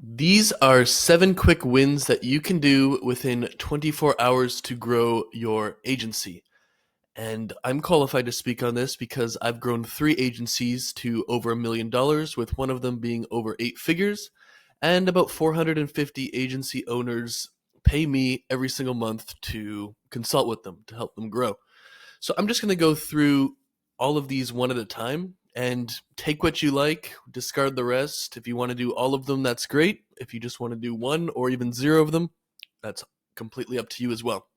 These are 7 quick wins that you can do within 24 hours to grow your agency. And I'm qualified to speak on this because I've grown 3 agencies to over $1 million, with one of them being over 8 figures. And about 450 agency owners pay me every single month to consult with them to help them grow. So I'm just going to go through all of these one at a time and take what you like, discard the rest. If you want to do all of them, that's great. If you just want to do one or even 0 of them, that's completely up to you as well.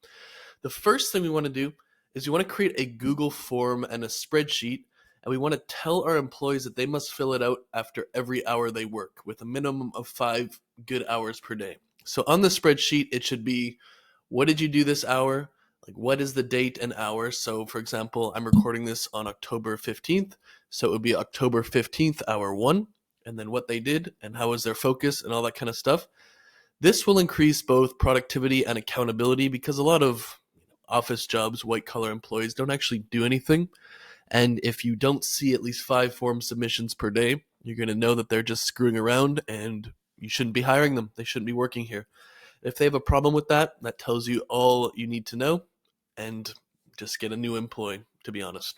The first thing we want to do is we want to create a Google form and a spreadsheet, and we want to tell our employees that they must fill it out after every hour they work, with a minimum of 5 good hours per day. So on the spreadsheet, it should be, what did you do this hour? Like, what is the date and hour? So for example, I'm recording this on October 15th. So it would be October 15th, hour 1, and then what they did and how was their focus and all that kind of stuff. This will increase both productivity and accountability because a lot of office jobs, white collar employees don't actually do anything. And if you don't see at least 5 form submissions per day, you're going to know that they're just screwing around and you shouldn't be hiring them. They shouldn't be working here. If they have a problem with that, that tells you all you need to know, and just get a new employee, to be honest.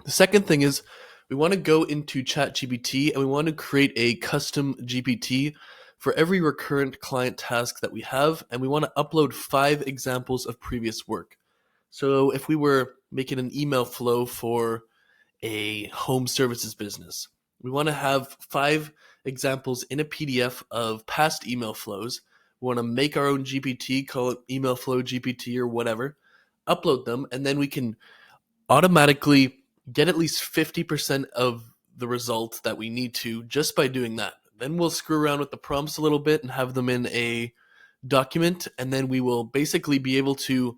The second thing is we want to go into ChatGPT and we want to create a custom GPT for every recurrent client task that we have, and we want to upload 5 examples of previous work. So if we were making an email flow for a home services business, we want to have 5 examples in a PDF of past email flows. We want to make our own GPT, call it Email Flow GPT or whatever, upload them, and then we can automatically get at least 50% of the result that we need to just by doing that. Then we'll screw around with the prompts a little bit and have them in a document, and then we will basically be able to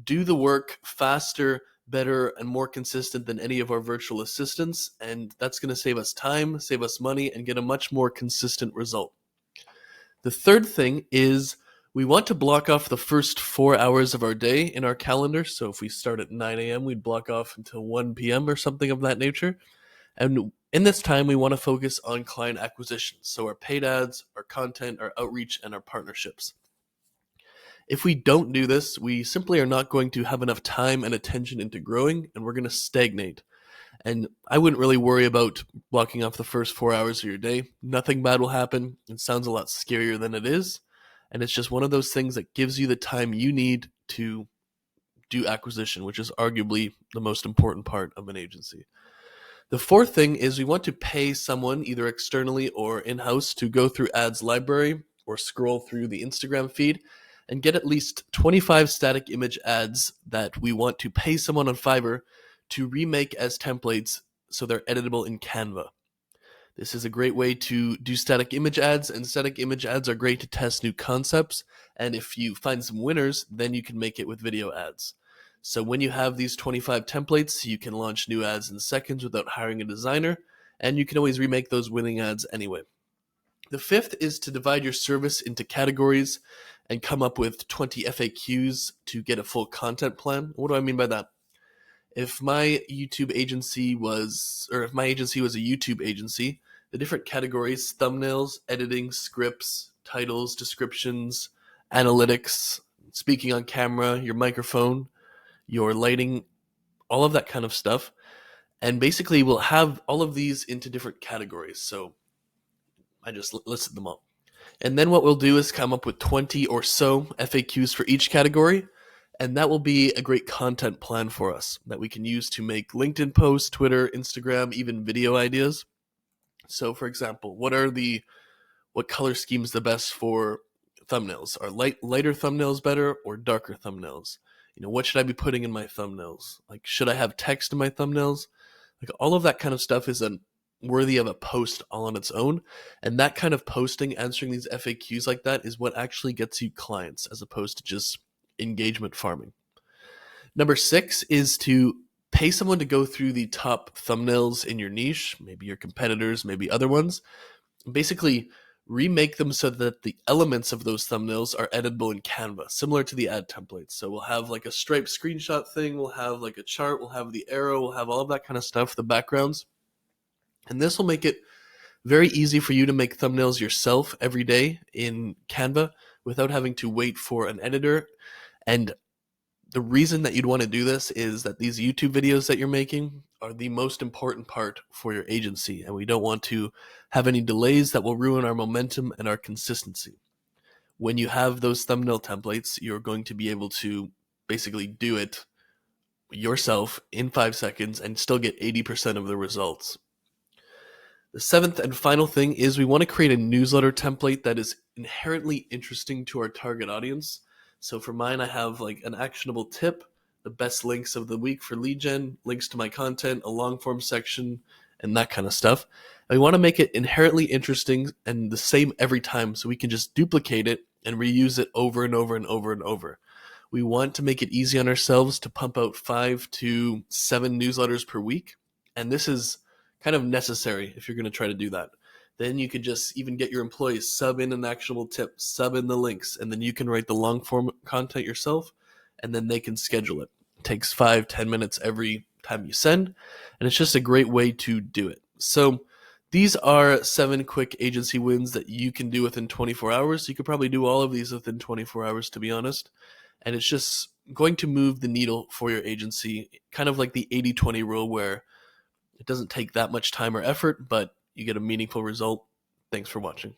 do the work faster, better, and more consistent than any of our virtual assistants, and that's going to save us time, save us money, and get a much more consistent result. The third thing is we want to block off the first 4 hours of our day in our calendar. So if we start at 9 a.m., we'd block off until 1 p.m. or something of that nature. And in this time, we want to focus on client acquisition. So our paid ads, our content, our outreach, and our partnerships. If we don't do this, we simply are not going to have enough time and attention into growing, and we're going to stagnate. And I wouldn't really worry about blocking off the first 4 hours of your day. Nothing bad will happen. It sounds a lot scarier than it is. And it's just one of those things that gives you the time you need to do acquisition, which is arguably the most important part of an agency. The fourth thing is we want to pay someone, either externally or in-house, to go through ads library or scroll through the Instagram feed and get at least 25 static image ads that we want to pay someone on Fiverr to remake as templates so they're editable in Canva. This is a great way to do static image ads, and static image ads are great to test new concepts. And if you find some winners, then you can make it with video ads. So when you have these 25 templates, you can launch new ads in seconds without hiring a designer, and you can always remake those winning ads anyway. The fifth is to divide your service into categories and come up with 20 FAQs to get a full content plan. What do I mean by that? If my agency was a YouTube agency, the different categories: thumbnails, editing, scripts, titles, descriptions, analytics, speaking on camera, your microphone, your lighting, all of that kind of stuff. And basically we'll have all of these into different categories. So I just listed them all. And then what we'll do is come up with 20 or so FAQs for each category. And that will be a great content plan for us that we can use to make LinkedIn posts, Twitter, Instagram, even video ideas. So for example, what color scheme is the best for thumbnails? Are lighter thumbnails better or darker thumbnails? What should I be putting in my thumbnails? Like, should I have text in my thumbnails? Like, all of that kind of stuff is worthy of a post all on its own. And that kind of posting, answering these FAQs like that, is what actually gets you clients, as opposed to just engagement farming. Number 6 is to pay someone to go through the top thumbnails in your niche, maybe your competitors, maybe other ones, and basically remake them so that the elements of those thumbnails are editable in Canva, similar to the ad templates. So we'll have like a striped screenshot thing, we'll have like a chart, we'll have the arrow, we'll have all of that kind of stuff, the backgrounds. And this will make it Very easy for you to make thumbnails yourself every day in Canva without having to wait for an editor. And the reason that you'd want to do this is that these YouTube videos that you're making are the most important part for your agency, and we don't want to have any delays that will ruin our momentum and our consistency. When you have those thumbnail templates, you're going to be able to basically do it yourself in 5 seconds and still get 80% of the results. The seventh and final thing is we want to create a newsletter template that is inherently interesting to our target audience. So for mine, I have like an actionable tip, the best links of the week for lead gen, links to my content, a long form section, and that kind of stuff. And we want to make it inherently interesting and the same every time so we can just duplicate it and reuse it over and over and over and over. We want to make it easy on ourselves to pump out 5 to 7 newsletters per week. And this is kind of necessary if you're going to try to do that. Then you could just even get your employees sub in an actionable tip, sub in the links, and then you can write the long form content yourself, and then they can schedule it. It takes 5-10 minutes every time you send, and it's just a great way to do it. So these are 7 quick agency wins that you can do within 24 hours. You could probably do all of these within 24 hours, to be honest. And it's just going to move the needle for your agency, kind of like the 80-20 rule, where it doesn't take that much time or effort, but you get a meaningful result. Thanks for watching.